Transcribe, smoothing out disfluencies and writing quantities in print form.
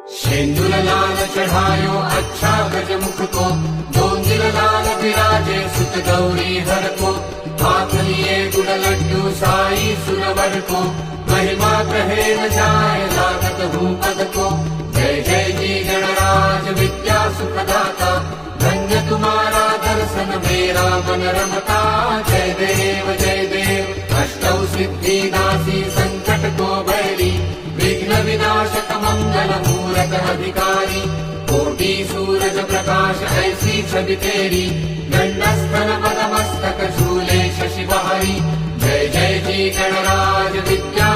शेंदूर लाल चढ़ायो अच्छा गजमुख को, दो दिल लाल विराजे सुत गौरी हर को। हाथ लिए गुड़ लड्डू साई सुरवर को, महिमा कहे न जाए लागत हूँ पद को। जय जय जी गणराज विद्या सुखदाता, धन्य तुम्हारा दर्शन मेरा मन रमता। जय देव अष्टौ सिद्धि दासी संकट को बैरी, विघ्न विनाशक मंगल मूरत अधिकारी। कोटि सूरज प्रकाश ऐसी छवि तेरी, दंडस्थल पद मस्तक झूले शशि बहारी। जय जय जी गणराज विद्या